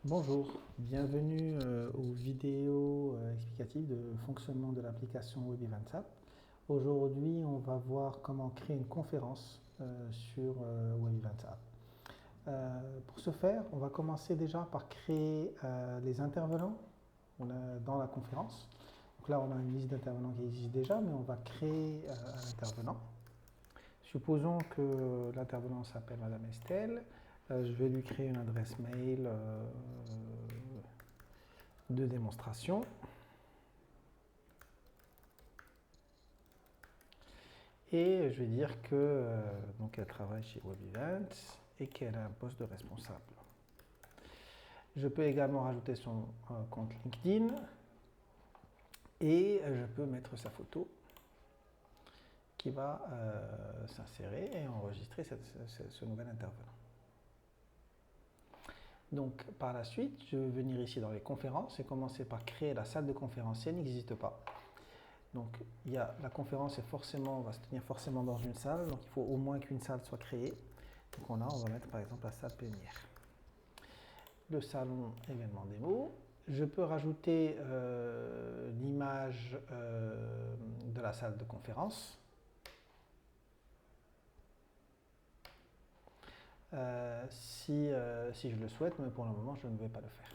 Bonjour, bienvenue aux vidéos explicatives de fonctionnement de l'application Web Events App. Aujourd'hui, on va voir comment créer une conférence sur Web Events App. Pour ce faire, on va commencer déjà par créer les intervenants dans la conférence. Donc là, on a une liste d'intervenants qui existe déjà, mais on va créer un intervenant. Supposons que l'intervenant s'appelle Madame Estelle. Je vais lui créer une adresse mail de démonstration. Et je vais dire que donc elle travaille chez Web Events et qu'elle a un poste de responsable. Je peux également rajouter son compte LinkedIn et je peux mettre sa photo qui va s'insérer et enregistrer ce nouvel intervenant. Donc par la suite, je vais venir ici dans les conférences et commencer par créer la salle de conférence si elle n'existe pas. Donc la conférence va se tenir forcément dans une salle, donc il faut au moins qu'une salle soit créée. Donc on va mettre par exemple la salle plénière. Le salon événement démo. Je peux rajouter l'image de la salle de conférence. Si je le souhaite, mais pour le moment je ne vais pas le faire.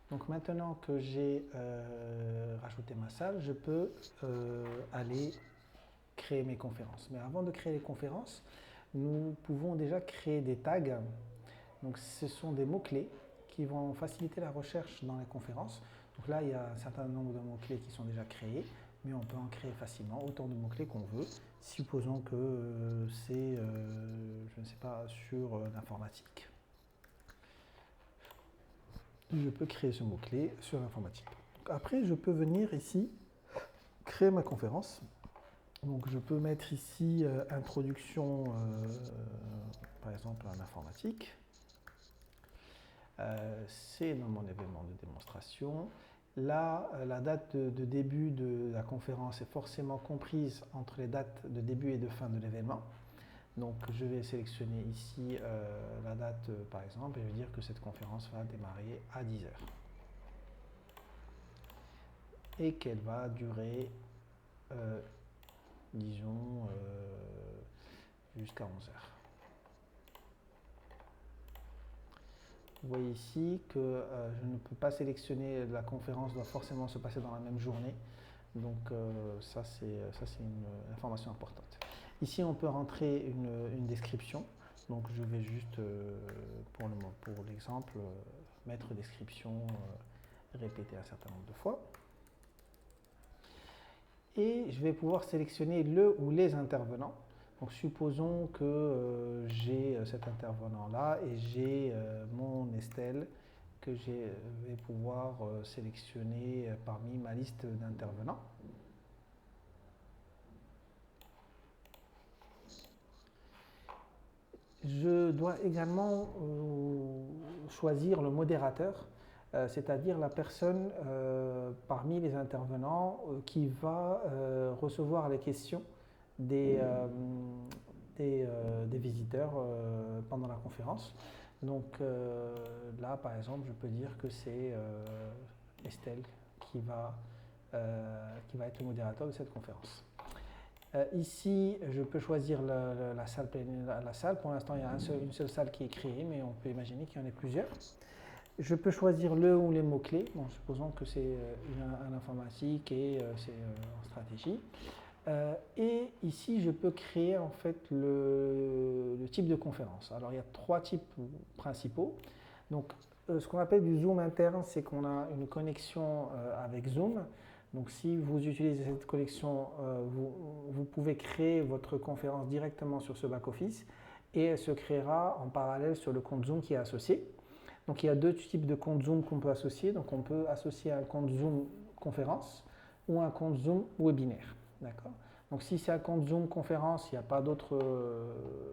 Donc maintenant que j'ai rajouté ma salle, je peux aller créer mes conférences. Mais avant de créer les conférences, nous pouvons déjà créer des tags. Donc ce sont des mots-clés qui vont faciliter la recherche dans les conférences. Donc là, il y a un certain nombre de mots-clés qui sont déjà créés, mais on peut en créer facilement autant de mots-clés qu'on veut. Supposons que c'est, je ne sais pas, sur l'informatique. Je peux créer ce mot-clé sur l'informatique. Après, je peux venir ici créer ma conférence. Donc je peux mettre ici introduction, par exemple, en informatique. C'est dans mon événement de démonstration. Là, la date de début de la conférence est forcément comprise entre les dates de début et de fin de l'événement. Donc je vais sélectionner ici la date par exemple et je vais dire que cette conférence va démarrer à 10 heures et qu'elle va durer disons jusqu'à 11 heures. Vous voyez ici que je ne peux pas sélectionner, la conférence doit forcément se passer dans la même journée. Donc ça c'est une information importante. Ici on peut rentrer une description. Donc je vais juste pour l'exemple mettre description répétée un certain nombre de fois. Et je vais pouvoir sélectionner le ou les intervenants. Donc supposons que j'ai cet intervenant-là et j'ai mon Estelle que je vais pouvoir sélectionner parmi ma liste d'intervenants. Je dois également choisir le modérateur, c'est-à-dire la personne parmi les intervenants qui va recevoir les questions des visiteurs pendant la conférence. Donc là, par exemple, je peux dire que c'est Estelle qui va être le modérateur de cette conférence. Ici, je peux choisir la salle. Pour l'instant, il y a une seule salle qui est créée, mais on peut imaginer qu'il y en ait plusieurs. Je peux choisir le ou les mots-clés. Bon, supposons que c'est en informatique et c'est en stratégie. Et ici, je peux créer en fait le type de conférence. Alors, il y a trois types principaux. Donc, ce qu'on appelle du Zoom interne, c'est qu'on a une connexion avec Zoom. Donc, si vous utilisez cette connexion, vous pouvez créer votre conférence directement sur ce back-office et elle se créera en parallèle sur le compte Zoom qui est associé. Donc, il y a deux types de comptes Zoom qu'on peut associer. Donc, on peut associer un compte Zoom conférence ou un compte Zoom webinaire. D'accord. Donc si c'est un compte Zoom conférence, il n'y a pas d'autres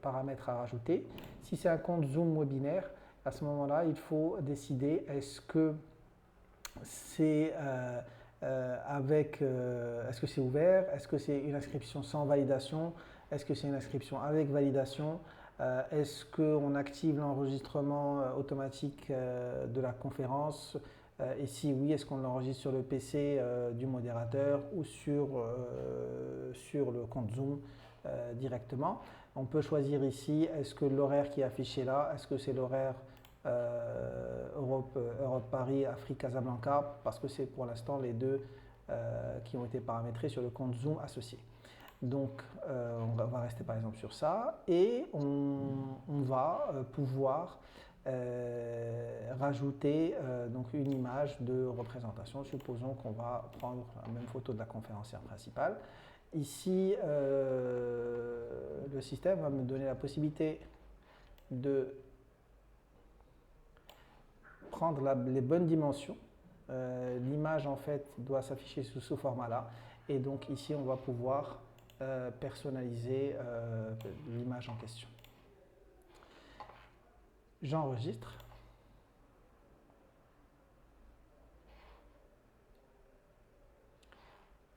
paramètres à rajouter. Si c'est un compte Zoom webinaire, à ce moment-là, il faut décider est-ce que c'est est-ce que c'est ouvert, est-ce que c'est une inscription sans validation, est-ce que c'est une inscription avec validation, Est-ce qu'on active l'enregistrement automatique de la conférence? Et si oui, est-ce qu'on l'enregistre sur le PC du modérateur ou sur le compte Zoom directement? On peut choisir ici, est-ce que l'horaire qui est affiché là, est-ce que c'est l'horaire Europe-Paris, Afrique-Casablanca? Parce que c'est pour l'instant les deux qui ont été paramétrés sur le compte Zoom associé. Donc, on va rester par exemple sur ça et on va pouvoir rajouter donc une image de représentation. Supposons qu'on va prendre la même photo de la conférencière principale. Ici, le système va me donner la possibilité de prendre les bonnes dimensions. L'image en fait doit s'afficher sous ce format-là. Et donc ici, on va pouvoir personnaliser l'image en question. J'enregistre.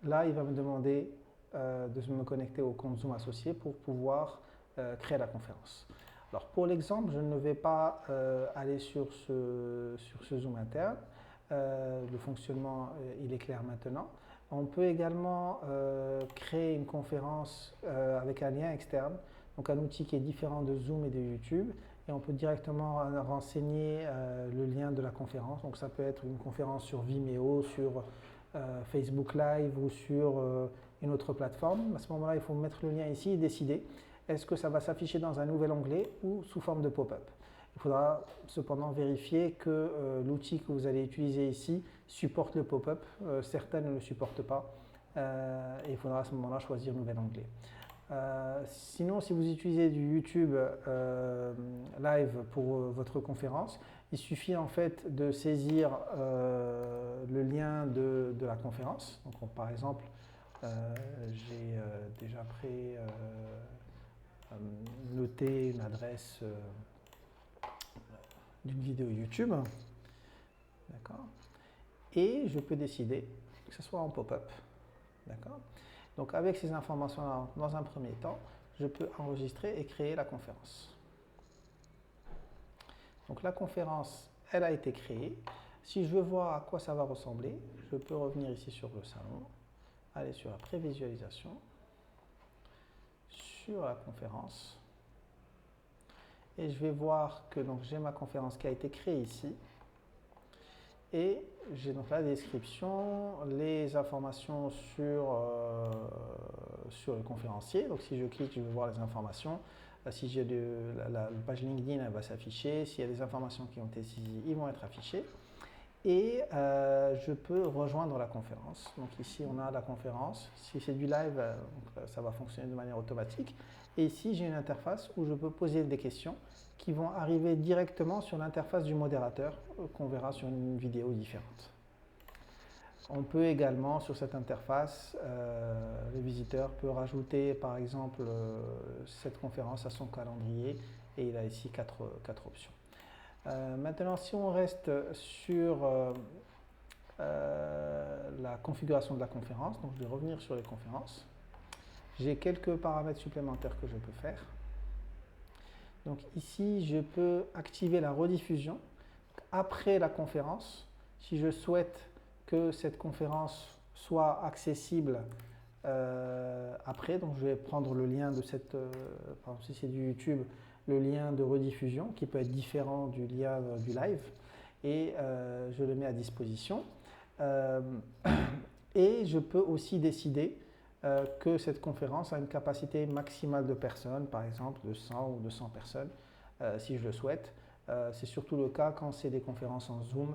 Là, il va me demander de me connecter au compte Zoom associé pour pouvoir créer la conférence. Alors pour l'exemple, je ne vais pas aller sur ce Zoom interne. Le fonctionnement, il est clair maintenant. On peut également créer une conférence avec un lien externe, donc un outil qui est différent de Zoom et de YouTube. Et on peut directement renseigner le lien de la conférence. Donc ça peut être une conférence sur Vimeo, sur Facebook Live ou sur une autre plateforme. À ce moment-là, il faut mettre le lien ici et décider est-ce que ça va s'afficher dans un nouvel onglet ou sous forme de pop-up. Il faudra cependant vérifier que l'outil que vous allez utiliser ici supporte le pop-up. Certains ne le supportent pas. Et il faudra à ce moment-là choisir nouvel onglet. Sinon, si vous utilisez du YouTube Live pour votre conférence, il suffit en fait de saisir le lien de la conférence. Donc, par exemple, j'ai déjà noté une adresse d'une vidéo YouTube. D'accord. Et je peux décider que ce soit en pop-up. D'accord. Donc avec ces informations-là, dans un premier temps, je peux enregistrer et créer la conférence. Donc la conférence, elle a été créée. Si je veux voir à quoi ça va ressembler, je peux revenir ici sur le salon, aller sur la prévisualisation, sur la conférence, et je vais voir que j'ai ma conférence qui a été créée ici. Et j'ai donc la description, les informations sur le conférencier. Donc si je clique, je vais voir les informations. Si j'ai la page LinkedIn, elle va s'afficher. S'il y a des informations qui ont été saisies, ils vont être affichés. Et je peux rejoindre la conférence. Donc ici, on a la conférence. Si c'est du live, ça va fonctionner de manière automatique. Et ici, j'ai une interface où je peux poser des questions qui vont arriver directement sur l'interface du modérateur qu'on verra sur une vidéo différente. On peut également, sur cette interface, le visiteur peut rajouter par exemple cette conférence à son calendrier et il a ici quatre options. Maintenant, si on reste sur la configuration de la conférence, donc je vais revenir sur les conférences, j'ai quelques paramètres supplémentaires que je peux faire. Donc ici, je peux activer la rediffusion après la conférence. Si je souhaite que cette conférence soit accessible après, donc je vais prendre le lien de cette, par exemple si c'est du YouTube, le lien de rediffusion qui peut être différent du lien du live et je le mets à disposition. Et je peux aussi décider que cette conférence a une capacité maximale de personnes, par exemple de 100 ou 200 personnes, si je le souhaite. C'est surtout le cas quand c'est des conférences en Zoom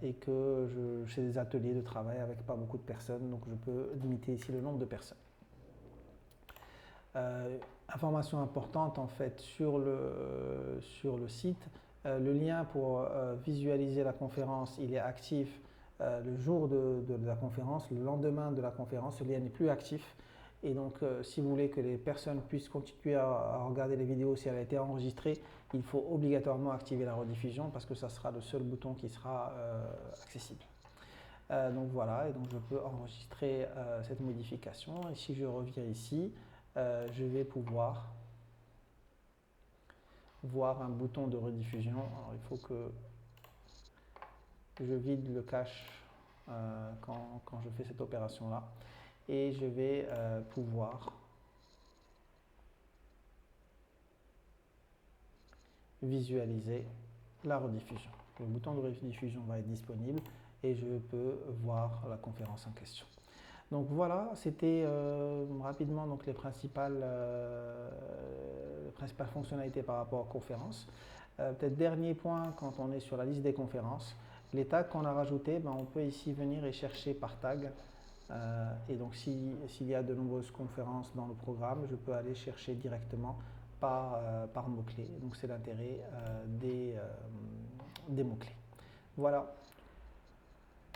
et que j'ai des ateliers de travail avec pas beaucoup de personnes, donc je peux limiter ici le nombre de personnes. Information importante en fait sur le site, le lien pour visualiser la conférence, il est actif le jour de la conférence. Le lendemain de la conférence, le lien n'est plus actif. Et donc, si vous voulez que les personnes puissent continuer à regarder les vidéos si elle a été enregistrée, il faut obligatoirement activer la rediffusion parce que ça sera le seul bouton qui sera accessible. Donc voilà, et donc je peux enregistrer cette modification. Et si je reviens ici, je vais pouvoir voir un bouton de rediffusion. Alors, il faut que je vide le cache quand je fais cette opération-là. Et je vais pouvoir visualiser la rediffusion. Le bouton de rediffusion va être disponible et je peux voir la conférence en question. Donc voilà, c'était rapidement donc, les principales fonctionnalités par rapport aux conférences. Peut-être dernier point, quand on est sur la liste des conférences, les tags qu'on a rajoutés, ben, on peut ici venir et chercher par tag. Et donc s'il y a de nombreuses conférences dans le programme, je peux aller chercher directement par mots-clés. Donc c'est l'intérêt des mots-clés. Voilà.